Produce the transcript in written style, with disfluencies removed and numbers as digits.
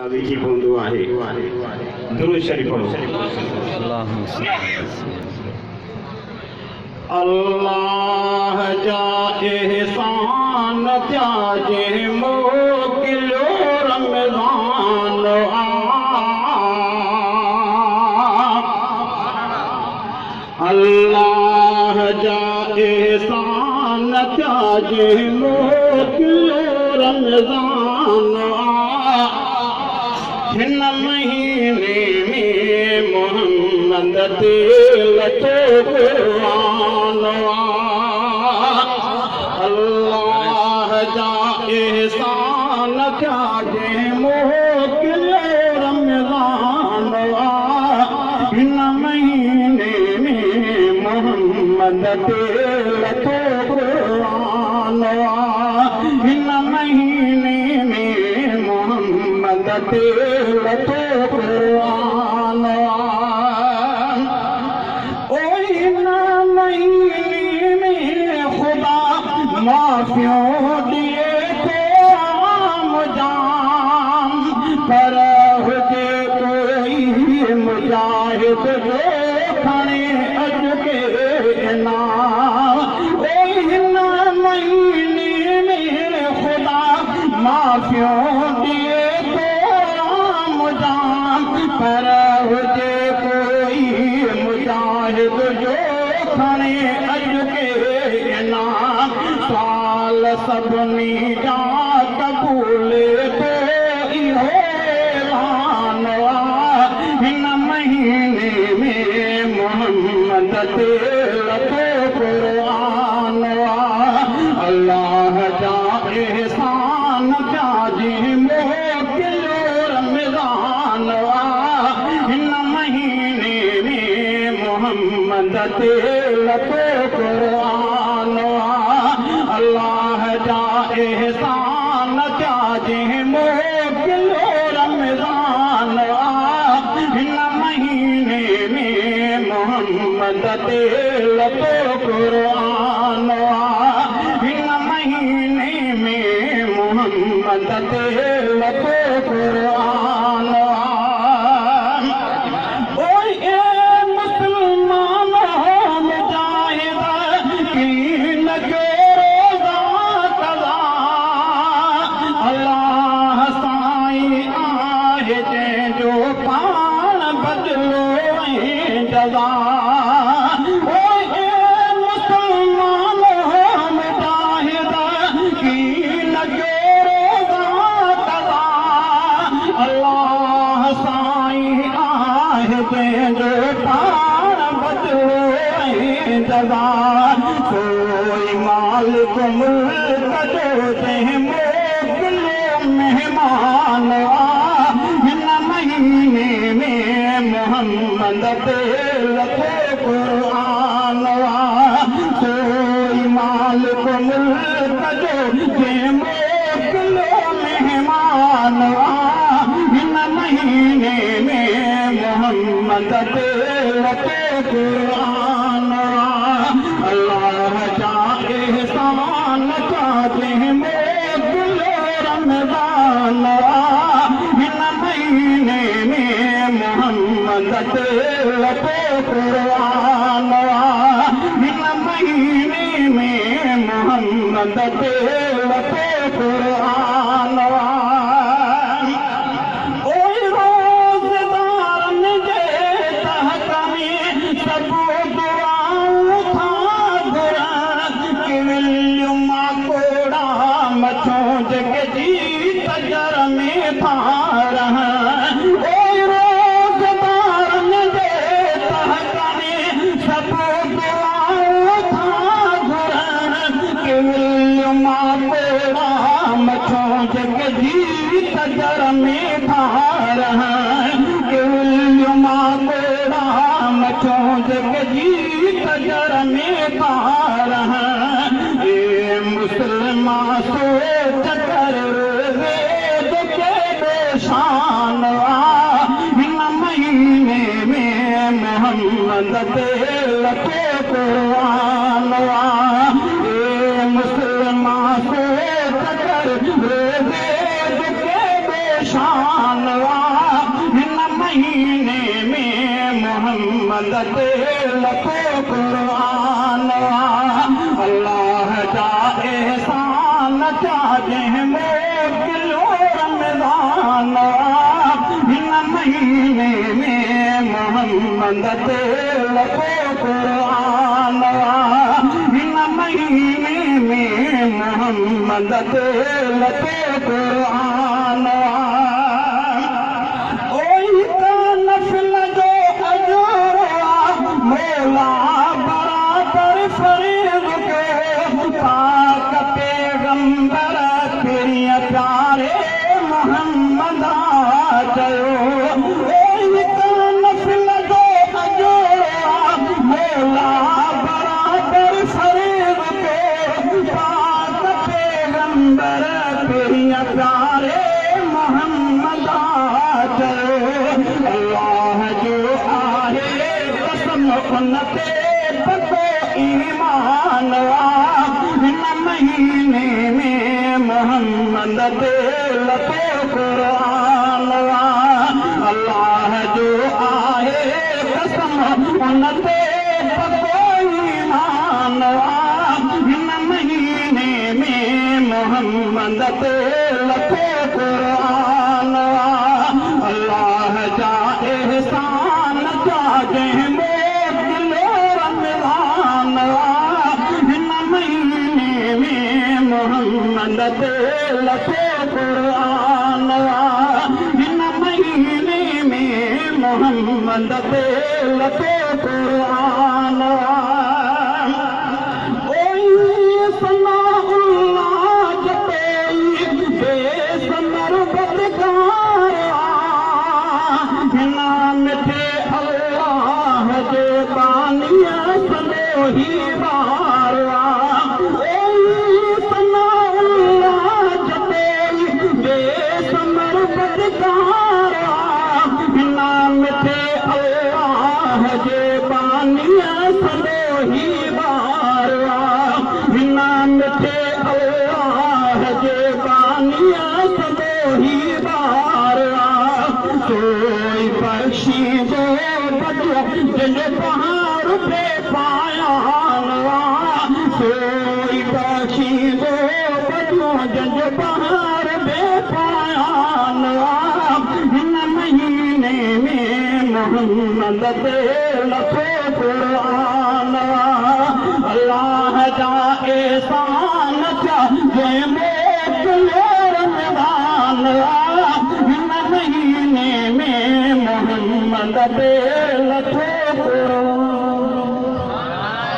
की पहुंचो आहे दुरूद शरीफ पढ़ो। अल्लाह जा एहसान त्याजे मोकिलो रमज़ान अल्लाह जा एहसान त्याजे मोकिलो रमज़ान हिन महीने में मोहम्मद ते लथो क़ुरान अल्लाह जा एहसान त्याजे मोकिलो रमज़ान हिन महीने में मोहम्मद ते लथो क़ुरान हिन महीने में मोहम्मद ते लथो क़ुरान हिन महीने में खुदा माफ़ियों दिए तो आम जान पर हुजे कोई मुजाहिद जो खणे अज के इनाम हिन महीने में खुदा माफ़ियों दिए तो आम जान पर हुजे कोई मुजाहिद जो खणे अज के इनाम साल सभनी जा कबूल तो इहो ऐलान हिन महीने में मोहम्मद ते लथो क़ुरान अल्लाह जा एहसान त्याजे मोकिलो रमज़ान हिन महीने में मोहम्मद ते लथो क़ुरान अल्लाह जा एहसान त्याजे मोकिलो रमज़ान हिन महीने में मोहम्मद ते लथो क़ुरान हिन महीने में मोहम्मद ते लथो क़ुरान मुसलमान हो मुजाहिद कीन के रोज़ा कज़ा अल्लाह साईं आहे जंहिंजो पाण बदिलो ऐं जज़ा मुसलमान हो मुजाहिद कीन के रोज़ा कज़ा अल्लाह साईं आहे जंहिंजो पाण बदिलो ऐं जज़ा कोई मालिक मुल्क जो जंहिं मोकिलियो मेहमान हिन महीने में मोहम्मद ते लथो क़ुरान कोई मालिक मुल्क जो जंहिं मोकिलियो मेहमान हिन महीने में मोहम्मद ते लथो क़ुरान अल्लाह जा एहसान त्याजे मोकिलो रमज़ान हिन महीने में मोहम्मद ते लथो क़ुरान हिन महीने में मोहम्मद ते लथो क़ुरान रोज़दारनि जे तहत में सभु दुआऊं था घुरनि किविलियूं माकोड़ा मछों जगजी तजर में था रहनि रोज़दारनि जे तहत में सभु दुआऊं था घुरनि किविलियूं माकोड़ा मछों जगजी तजर में था रहनि किविलियूं माकोड़ा मछों जगजी तजर में था रहनि मुसलमान सोच कर वेद के शान हिन महीने में मोहम्मद ते लथो क़ुरान मुसलमान सोच कर वेद के शान हिन महीने में मोहम्मद ते लखो क़ुरान अल्लाह जा एहसान जा जंहिं मोकिलियो रमज़ान हिन महीने में मोहम्मद ते लखो क़ुरान हिन महीने में मोहम्मद ते लखो क़ुरान मौला बराबर फरीद के पाक पैगंबर तेरी प्यारे मोहम्मद चयो नफिल जो अजोड़ा मौला बराबर फरीद के पाक पैगंबर तेरी प्यारे मोहम्मद चयो अल्लाह जो आहे उनते पको ईमान हिन महीने में मोहम्मद ते लखो क़ुरान अल्लाह जो आहे कसम उनते पको ईमान हिन महीने में मोहम्मद ते लखो क़ुरान अल्लाह जा एहसान जा जंहिं मोहम्मद ते लखो क़ुरान हिन महीने में मोहम्मद ते लखो क़ुरान सनाउल्लाह जते बेसमर बदकार हिन मिठे अल्लाह जे बानिया सॼो ही बार मिठे अल्लाह जे बानिया सॼो ही बार हिन मिठे अल्लाह जे बानिया सॼो ही बार सोई पक्षी जो बचो जंहिंजो बहार पे पायान सोई पक्षी जो बचो जंहिंजो बहार पे पायान हिन महीने में मोहम्मद ते लखो क़ुरान अल्लाह जा एहसान जा जंहिं मोकिलियो रमज़ान हिन महीने में मोहम्मद ते लखो क़ुरान